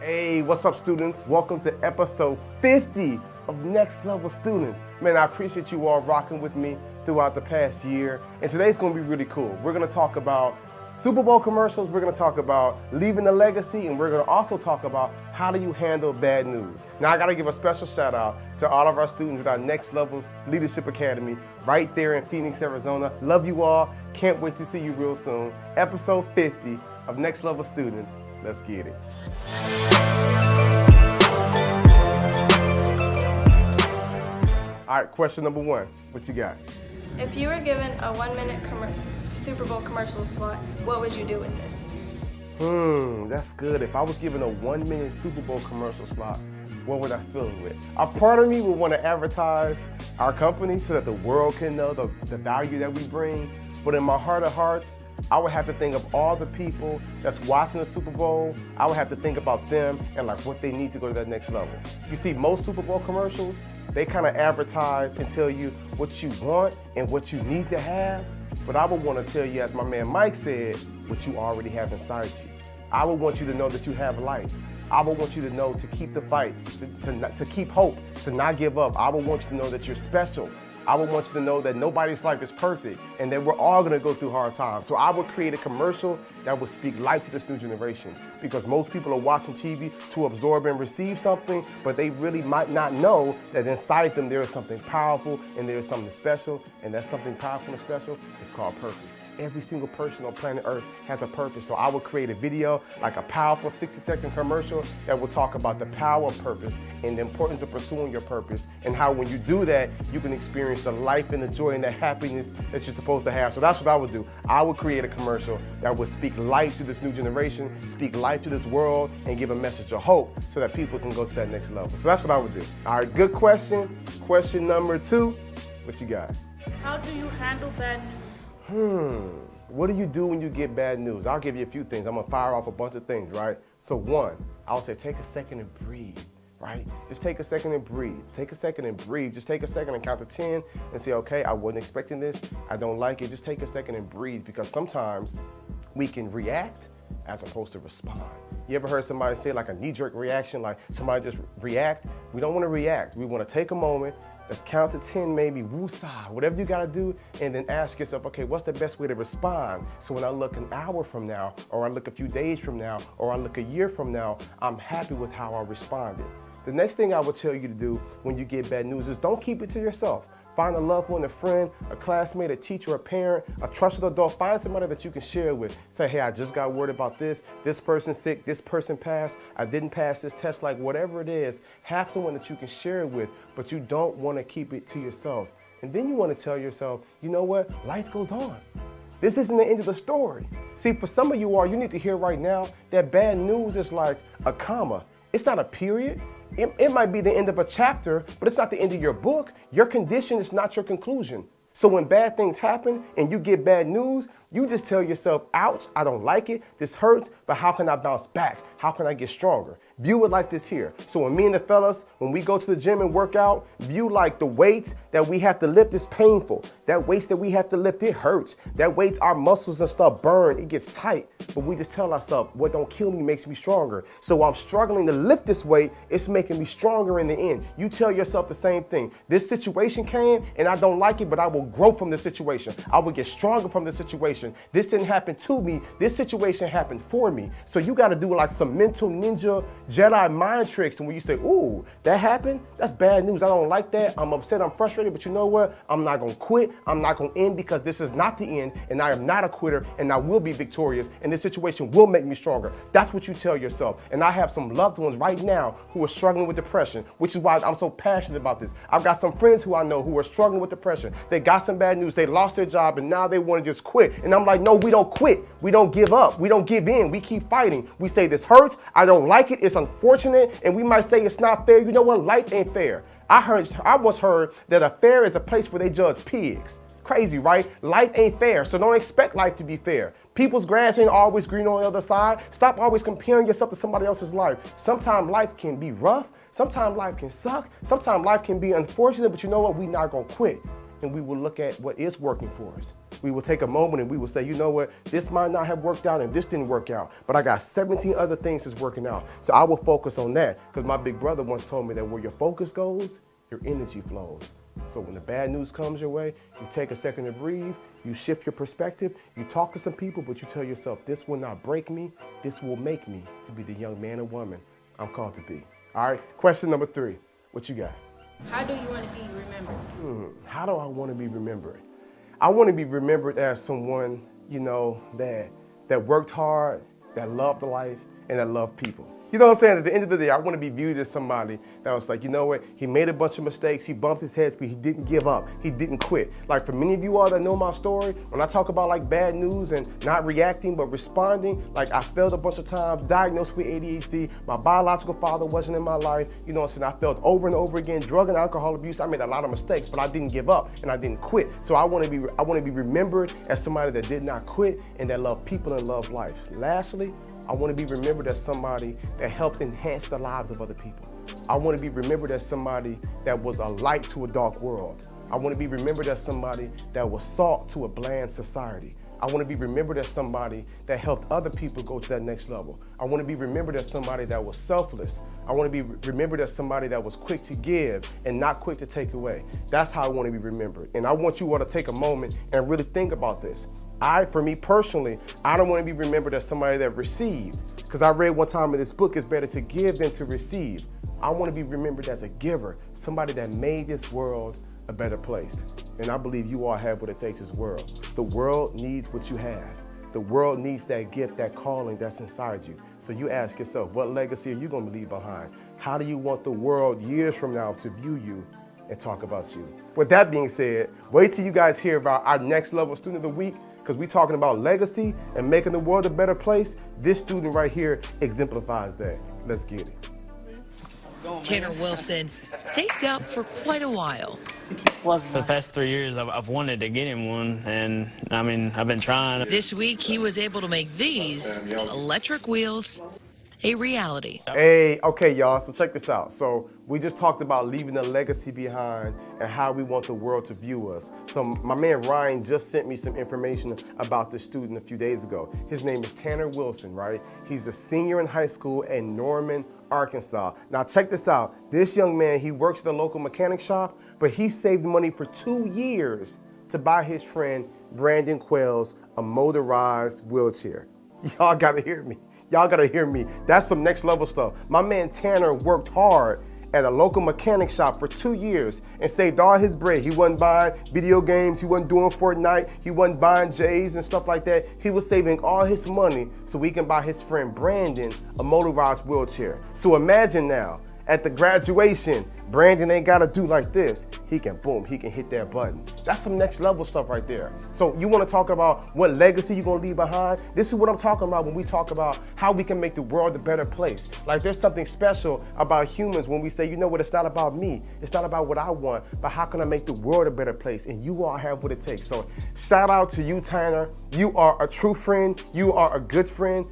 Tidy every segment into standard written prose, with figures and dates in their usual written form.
Hey, what's up, students? Welcome to episode 50 of Next Level Students. Man, I appreciate you all rocking with me throughout the past year. And today's gonna be really cool. We're gonna talk about Super Bowl commercials, we're gonna talk about leaving a legacy, and we're gonna also talk about how do you handle bad news. Now, I gotta give a special shout out to all of our students at our Next Level Leadership Academy right there in Phoenix, Arizona. Love you all. Can't wait to see you real soon. Episode 50 of Next Level Students. Let's get it. All right, question number one. What you got? If you were given a 1-minute Super Bowl commercial slot, what would you do with it? That's good. If I was given a 1-minute Super Bowl commercial slot, what would I fill it with? A part of me would want to advertise our company so that the world can know the value that we bring. But in my heart of hearts, I would have to think of all the people that's watching the Super Bowl. I would have to think about them and like what they need to go to that next level. You see, most Super Bowl commercials, they kind of advertise and tell you what you want and what you need to have. But I would want to tell you, as my man Mike said, what you already have inside you. I would want you to know that you have life. I would want you to know to keep the fight, to keep hope, to not give up. I would want you to know that you're special. I would want you to know that nobody's life is perfect and that we're all gonna go through hard times. So I would create a commercial that would speak life to this new generation, because most people are watching TV to absorb and receive something, but they really might not know that inside them there is something powerful and there is something special, and that something powerful and special is called purpose. Every single person on planet Earth has a purpose. So I would create a video, like a powerful 60-second commercial that will talk about the power of purpose and the importance of pursuing your purpose, and how when you do that, you can experience the life and the joy and the happiness that you're supposed to have. So that's what I would do. I would create a commercial that would speak life to this new generation, speak life to this world, and give a message of hope so that people can go to that next level. So that's what I would do. All right, good question. Question number 2, what you got? How do you handle bad news? What do you do when you get bad news? I'll give you a few things. I'm gonna fire off a bunch of things, right? So one, I'll say take a second and breathe, right? Just take a second and breathe. Take a second and breathe. Just take a second and count to 10 and say, okay, I wasn't expecting this. I don't like it. Just take a second and breathe, because sometimes we can react as opposed to respond. You ever heard somebody say like a knee-jerk reaction, like somebody just react? We don't wanna react. We wanna take a moment. Let's count to 10, maybe, woosah, whatever you gotta do, and then ask yourself, okay, what's the best way to respond? So when I look an hour from now, or I look a few days from now, or I look a year from now, I'm happy with how I responded. The next thing I would tell you to do when you get bad news is don't keep it to yourself. Find a loved one, a friend, a classmate, a teacher, a parent, a trusted adult. Find somebody that you can share with. Say, hey, I just got word about this person's sick, this person passed, I didn't pass this test, like whatever it is. Have someone that you can share it with, but you don't want to keep it to yourself. And then you want to tell yourself, you know what? Life goes on. This isn't the end of the story. See, for some of you need to hear right now that bad news is like a comma. It's not a period. It might be the end of a chapter, but it's not the end of your book. Your condition is not your conclusion. So when bad things happen and you get bad news, you just tell yourself, ouch, I don't like it, this hurts, but how can I bounce back? How can I get stronger? View it like this here. So when me and the fellas, when we go to the gym and work out, view like the weights that we have to lift is painful. That weights that we have to lift, it hurts. That weights our muscles and stuff burn, it gets tight. But we just tell ourselves, what don't kill me makes me stronger. So while I'm struggling to lift this weight, it's making me stronger in the end. You tell yourself the same thing. This situation came and I don't like it, but I will grow from this situation. I will get stronger from this situation. This didn't happen to me. This situation happened for me. So you got to do like some mental ninja Jedi mind tricks. And when you say, ooh, that happened, that's bad news. I don't like that. I'm upset. I'm frustrated. But you know what? I'm not going to quit. I'm not going to end, because this is not the end. And I am not a quitter. And I will be victorious. And this situation will make me stronger. That's what you tell yourself. And I have some loved ones right now who are struggling with depression, which is why I'm so passionate about this. I've got some friends who I know who are struggling with depression. They got some bad news. They lost their job and now they want to just quit. And I'm like, no, we don't quit. We don't give up. We don't give in. We keep fighting. We say this hurts. I don't like it. It's unfortunate. And we might say it's not fair. You know what? Life ain't fair. I once heard that a fair is a place where they judge pigs. Crazy, right? Life ain't fair, so don't expect life to be fair. People's grass ain't always green on the other side. Stop always comparing yourself to somebody else's life. Sometimes life can be rough. Sometimes life can suck. Sometimes life can be unfortunate, but you know what? We're not gonna quit. and we will look at what is working for us. We will take a moment and we will say, you know what, this might not have worked out and this didn't work out, but I got 17 other things that's working out. So I will focus on that, because my big brother once told me that where your focus goes, your energy flows. So when the bad news comes your way, you take a second to breathe, you shift your perspective, you talk to some people, but you tell yourself, this will not break me, this will make me to be the young man or woman I'm called to be. All right, question number 3, what you got? How do you want to be remembered? How do I want to be remembered? I want to be remembered as someone, you know, that worked hard, that loved life, and that loved people. You know what I'm saying? At the end of the day, I want to be viewed as somebody that was like, you know what? He made a bunch of mistakes. He bumped his head, but he didn't give up. He didn't quit. Like for many of you all that know my story, when I talk about like bad news and not reacting, but responding, like I failed a bunch of times, diagnosed with ADHD. My biological father wasn't in my life. You know what I'm saying? I failed over and over again, drug and alcohol abuse. I made a lot of mistakes, but I didn't give up and I didn't quit. So I want to be remembered as somebody that did not quit and that loved people and loved life. Lastly, I want to be remembered as somebody that helped enhance the lives of other people. I want to be remembered as somebody that was a light to a dark world. I want to be remembered as somebody that was salt to a bland society. I want to be remembered as somebody that helped other people go to that next level. I want to be remembered as somebody that was selfless. I want to be remembered as somebody that was quick to give and not quick to take away. That's how I want to be remembered. And I want you all to take a moment and really think about this. For me personally, I don't want to be remembered as somebody that received, because I read one time in this book, it's better to give than to receive. I want to be remembered as a giver, somebody that made this world a better place. And I believe you all have what it takes as world. The world needs what you have. The world needs that gift, that calling that's inside you. So you ask yourself, what legacy are you going to leave behind? How do you want the world years from now to view you and talk about you? With that being said, wait till you guys hear about our next level student of the week, because we're talking about legacy and making the world a better place. This student right here exemplifies that. Let's get it. Tanner Wilson saved up for quite a while. For the past 3 years, I've wanted to get him one, and I mean, I've been trying. This week, he was able to make these electric wheels a reality. Hey, okay, y'all, so check this out. So we just talked about leaving a legacy behind and how we want the world to view us. So my man Ryan just sent me some information about this student a few days ago. His name is Tanner Wilson, right? He's a senior in high school in Norman, Arkansas. Now check this out. This young man, he works at a local mechanic shop, but he saved money for 2 years to buy his friend Brandon Quells a motorized wheelchair. Y'all gotta hear me. Y'all gotta hear me. That's some next level stuff. My man Tanner worked hard at a local mechanic shop for 2 years and saved all his bread. He wasn't buying video games, he wasn't doing Fortnite, he wasn't buying J's and stuff like that. He was saving all his money so he can buy his friend Brandon a motorized wheelchair. So imagine now, at the graduation, Brandon ain't gotta do like this. He can hit that button. That's some next level stuff right there. So you wanna talk about what legacy you're gonna leave behind? This is what I'm talking about when we talk about how we can make the world a better place. Like there's something special about humans when we say, you know what, it's not about me. It's not about what I want, but how can I make the world a better place? And you all have what it takes. So shout out to you, Tanner. You are a true friend. You are a good friend.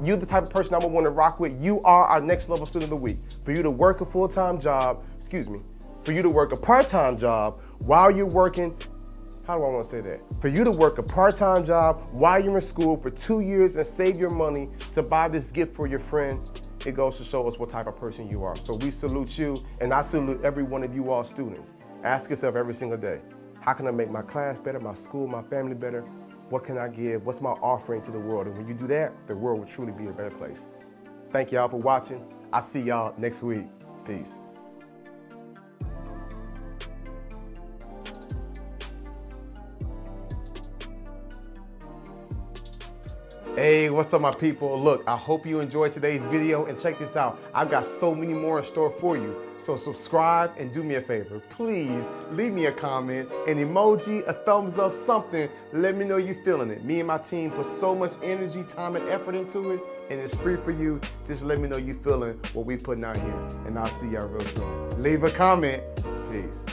You're the type of person I would want to rock with. You are our next level student of the week. For you to work a full-time job, for you to work a part-time job while you're working, how do I want to say that? For you to work a part-time job while you're in school for 2 years and save your money to buy this gift for your friend, it goes to show us what type of person you are. So we salute you, and I salute every one of you all students. Ask yourself every single day, how can I make my class better, my school, my family better? What can I give? What's my offering to the world? And when you do that, the world will truly be a better place. Thank y'all for watching. I'll see y'all next week. Peace. Hey, what's up my people? Look, I hope you enjoyed today's video, and check this out. I've got so many more in store for you. So subscribe and do me a favor. Please leave me a comment, an emoji, a thumbs up, something. Let me know you're feeling it. Me and my team put so much energy, time, and effort into it, and it's free for you. Just let me know you're feeling what we putting out here, and I'll see y'all real soon. Leave a comment. Peace.